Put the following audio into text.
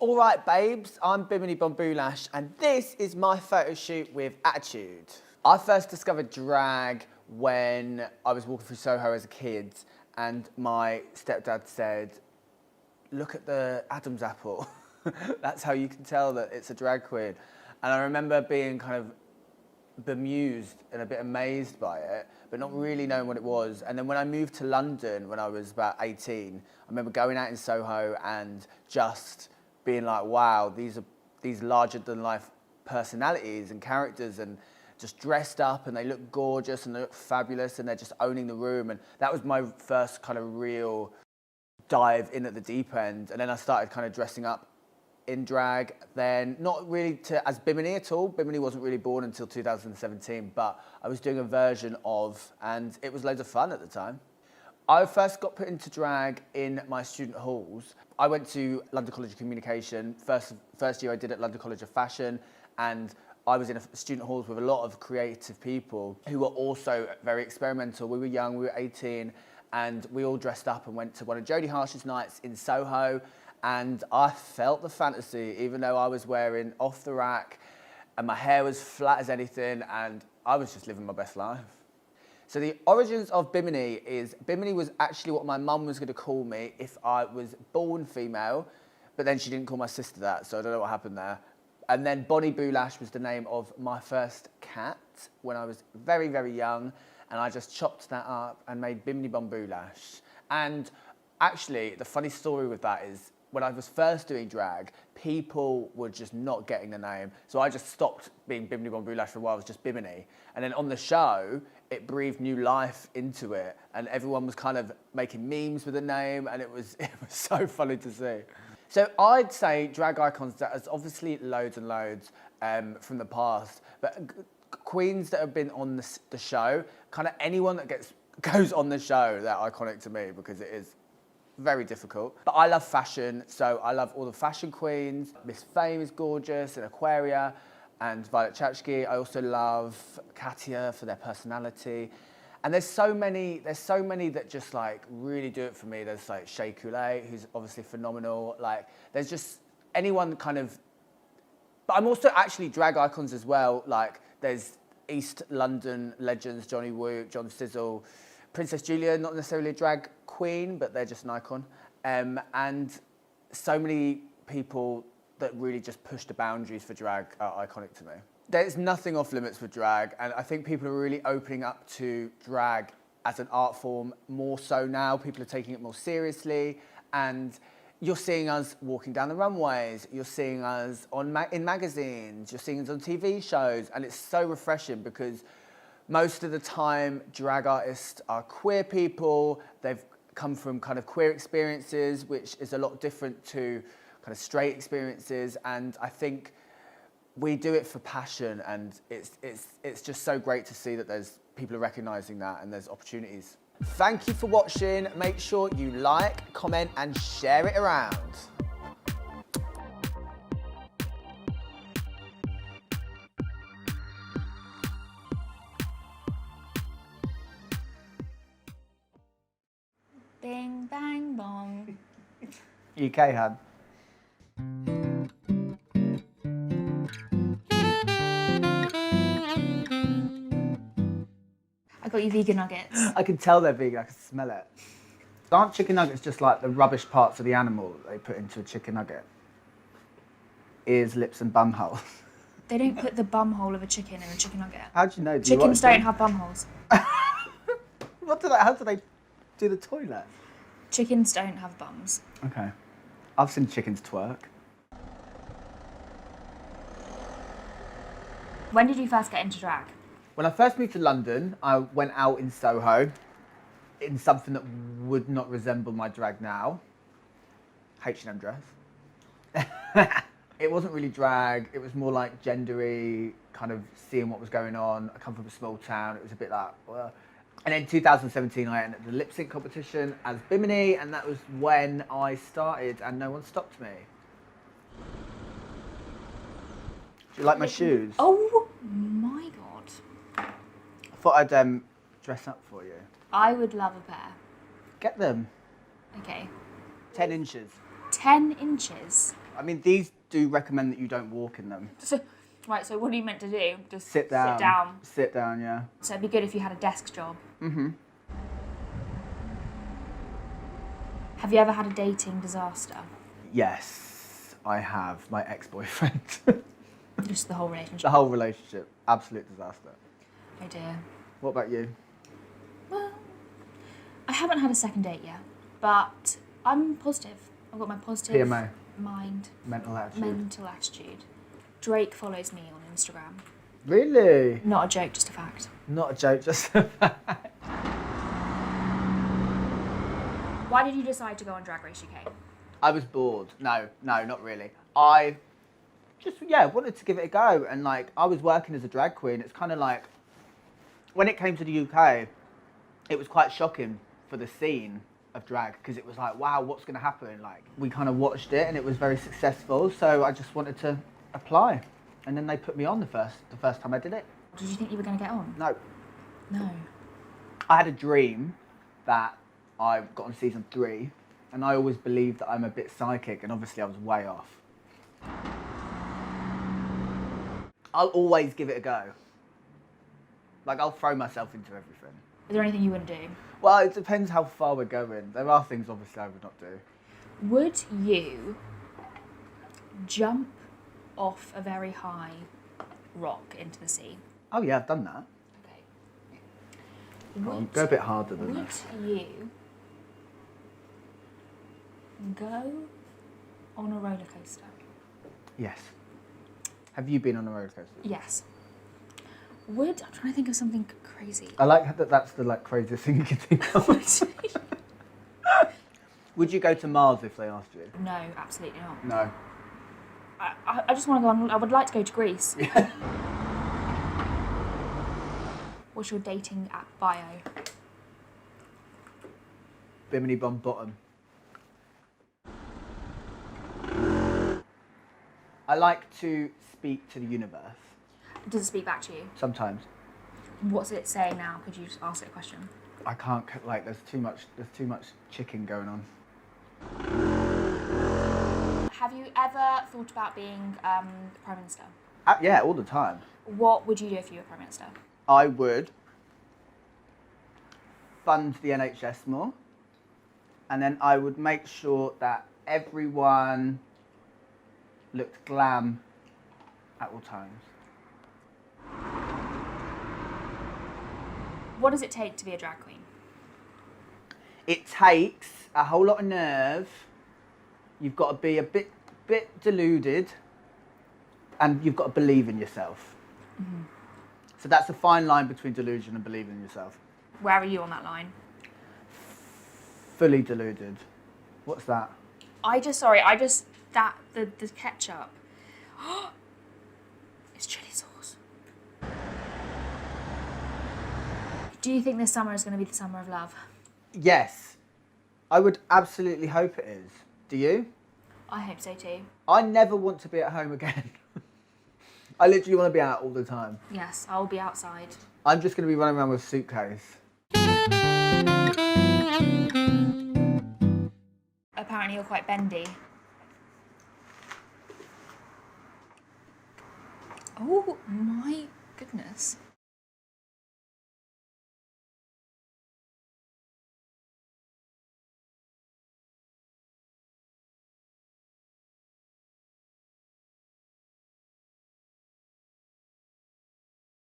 All right, babes, I'm BIMINI BOULASH, and this is my photo shoot with Attitude. I first discovered drag when I was walking through Soho as a kid, and my stepdad said, look at the Adam's apple. That's how you can tell that it's a drag queen. And I remember being kind of bemused and a bit amazed by it, but not really knowing what it was. And then when I moved to London when I was about 18, I remember going out in Soho and just being like, wow, these are these larger than life personalities and characters, and just dressed up, and they look gorgeous and they look fabulous, and they're just owning the room. And that was my first kind of real dive in at the deep end. And then I started kind of dressing up in drag, then not really as BIMINI at all. BIMINI wasn't really born until 2017, but I was doing a version of, and it was loads of fun at the time. I first got put into drag in my student halls. I went to London College of Communication. First year I did at London College of Fashion, and I was in student halls with a lot of creative people who were also very experimental. We were young, we were 18, and we all dressed up and went to one of Jodie Harsh's nights in Soho, and I felt the fantasy, even though I was wearing off the rack and my hair was flat as anything, and I was just living my best life. So the origins of BIMINI is, BIMINI was actually what my mum was going to call me if I was born female, but then she didn't call my sister that, so I don't know what happened there. And then Bonnie Boulash was the name of my first cat when I was very, very young, and I just chopped that up and made BIMINI Boulash. And actually, the funny story with that is, when I was first doing drag, people were just not getting the name. So I just stopped being BIMINI Boulash for a while, it was just BIMINI. And then on the show, it breathed new life into it, and everyone was kind of making memes with the name, and it was so funny to see. So I'd say drag icons, there's obviously loads and loads from the past, but queens that have been on the show, kind of anyone that goes on the show, they're iconic to me because it is very difficult. But I love fashion, so I love all the fashion queens. Miss Fame is gorgeous, and Aquaria, and Violet Chachki. I also love Katia for their personality. And there's so many that just like really do it for me. There's like Shea Coulee, who's obviously phenomenal. Like there's just anyone kind of, but I'm also actually drag icons as well. Like there's East London legends, Johnny Woo, John Sizzle, Princess Julia, not necessarily a drag queen, but they're just an icon. And so many people that really just push the boundaries for drag are iconic to me. There's nothing off limits with drag, and I think people are really opening up to drag as an art form more so now. People are taking it more seriously, and you're seeing us walking down the runways, you're seeing us in magazines, you're seeing us on TV shows, and it's so refreshing because most of the time drag artists are queer people. They've come from kind of queer experiences, which is a lot different to kind of straight experiences, and I think we do it for passion, and it's just so great to see that there's people are recognising that and there's opportunities. Thank you for watching. Make sure you like, comment and share it around. Bing, bang, bong. UK, hun. I got you vegan nuggets. I can tell they're vegan, I can smell it. Aren't chicken nuggets just like the rubbish parts of the animal that they put into a chicken nugget? Ears, lips and bum holes. They don't put the bum hole of a chicken in a chicken nugget. How do you know? Chickens don't have bum holes. How do they do the toilet? Chickens don't have bums. Okay. I've seen chickens twerk. When did you first get into drag? When I first moved to London, I went out in Soho in something that would not resemble my drag now. H&M dress. It wasn't really drag, it was more like gendery, kind of seeing what was going on. I come from a small town, it was a bit like, well. And in 2017, I entered the lip sync competition as BIMINI, and that was when I started, and no one stopped me. Do you like my shoes? Oh my God. I thought I'd dress up for you. I would love a pair. Get them. Okay. 10 inches. 10 inches? I mean, these do recommend that you don't walk in them. So, right, so what are you meant to do? Just Sit down. Sit down. Sit down, yeah. So it'd be good if you had a desk job. Mm-hmm. Have you ever had a dating disaster? Yes, I have. My ex-boyfriend. Just the whole relationship? The whole relationship. Absolute disaster. Oh dear. What about you? Well, I haven't had a second date yet, but I'm positive. I've got my positive PMA. mind, Mental attitude. mental attitude. Drake follows me on Instagram. Really? Not a joke, just a fact. Not a joke, just a fact. Why did you decide to go on Drag Race UK? I was bored. No, not really. I just, wanted to give it a go. And like, I was working as a drag queen. It's kind of like, when it came to the UK, it was quite shocking for the scene of drag, because it was like, wow, what's going to happen? Like, we kind of watched it and it was very successful. So I just wanted to apply. And then they put me on the first time I did it. Did you think you were going to get on? No. No. I had a dream that I got on season 3, and I always believed that I'm a bit psychic, and obviously I was way off. I'll always give it a go. Like, I'll throw myself into everything. Is there anything you wouldn't do? Well, it depends how far we're going. There are things, obviously, I would not do. Would you jump off a very high rock into the sea? Oh, yeah, I've done that. Okay. Go a bit harder than Would that. you go on a roller coaster? Yes. Have you been on a roller coaster? Yes. I'm trying to think of something crazy. I like that that's the craziest thing you can think of. Would you go to Mars if they asked you? No, absolutely not. No. I just want to go on. I would like to go to Greece. What's your dating app bio? Bimini bomb bottom. I like to speak to the universe. Does it speak back to you? Sometimes. What's it saying now? Could you just ask it a question? I can't, like, there's too much chicken going on. Have you ever thought about being Prime Minister? Yeah, all the time. What would you do if you were Prime Minister? I would fund the NHS more, and then I would make sure that everyone looked glam at all times. What does it take to be a drag queen? It takes a whole lot of nerve. You've got to be a bit deluded, and you've got to believe in yourself. Mm-hmm. So that's a fine line between delusion and believing in yourself. Where are you on that line? Fully deluded. What's that? The ketchup. It's chili sauce. Do you think this summer is going to be the summer of love? Yes. I would absolutely hope it is. Do you? I hope so too. I never want to be at home again. I literally want to be out all the time. Yes, I'll be outside. I'm just going to be running around with a suitcase. Apparently you're quite bendy. Oh my goodness.